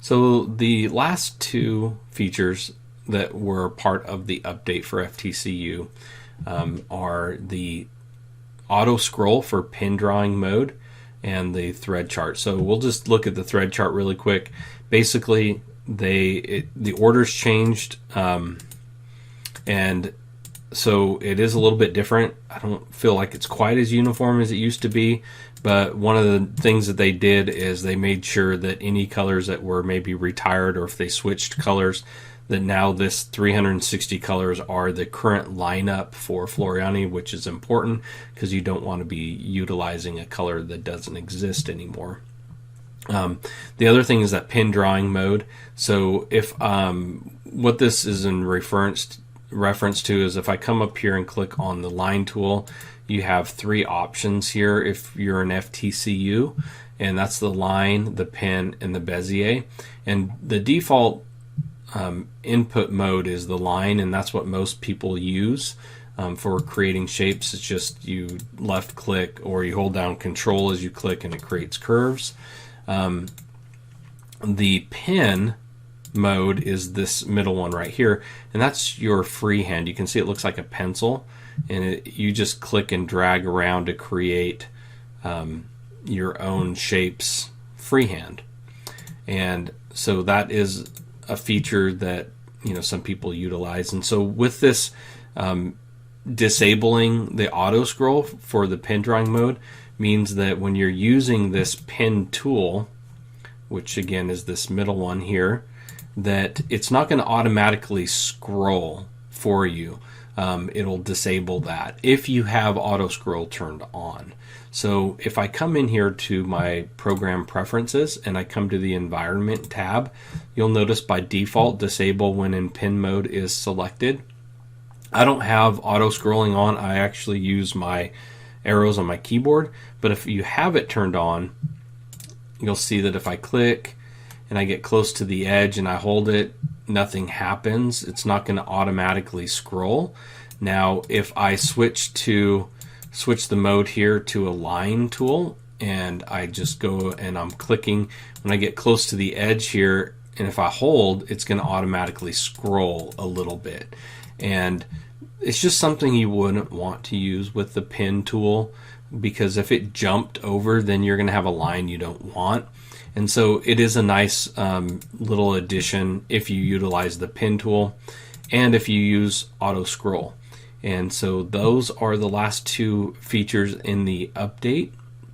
So the last two features that were part of the update for FTCU are the auto scroll for pin drawing mode and the thread chart. So we'll just look at the thread chart really quick. Basically, the orders changed, and so it is a little bit different. I don't feel like it's quite as uniform as it used to be, but one of the things that they did is they made sure that any colors that were maybe retired, or if they switched colors, that now this 360 colors are the current lineup for Floriani, which is important because you don't want to be utilizing a color that doesn't exist anymore. The other thing is that pin drawing mode. So if what this is in reference to is if I come up here and click on the line tool, you have three options here if you're an FTCU, and that's the line, the pin, and the Bezier. And the default input mode is the line, and that's what most people use for creating shapes. It's just you left click or you hold down Control as you click and it creates curves. The pin mode is this middle one right here, and that's your freehand. You can see it looks like a pencil, and you just click and drag around to create your own shapes freehand. And so that is a feature that some people utilize. And so with this disabling the auto scroll for the pin drawing mode means that when you're using this pin tool, which again is this middle one here, that it's not going to automatically scroll for you. It'll disable that if you have auto scroll turned on. So if I come in here to my program preferences and I come to the environment tab, you'll notice by default disable when in pin mode is selected. I don't have auto scrolling on. I actually use my arrows on my keyboard, but if you have it turned on, you'll see that if I click and I get close to the edge and I hold it, nothing happens. It's not going to automatically scroll. Now if I switch the mode here to a line tool, and I just go and I'm clicking when I get close to the edge here, and if I hold, it's going to automatically scroll a little bit. And it's just something you wouldn't want to use with the pin tool, because if it jumped over, then you're going to have a line you don't want. And so it is a nice little addition if you utilize the pin tool and if you use auto scroll. And so those are the last two features in the update.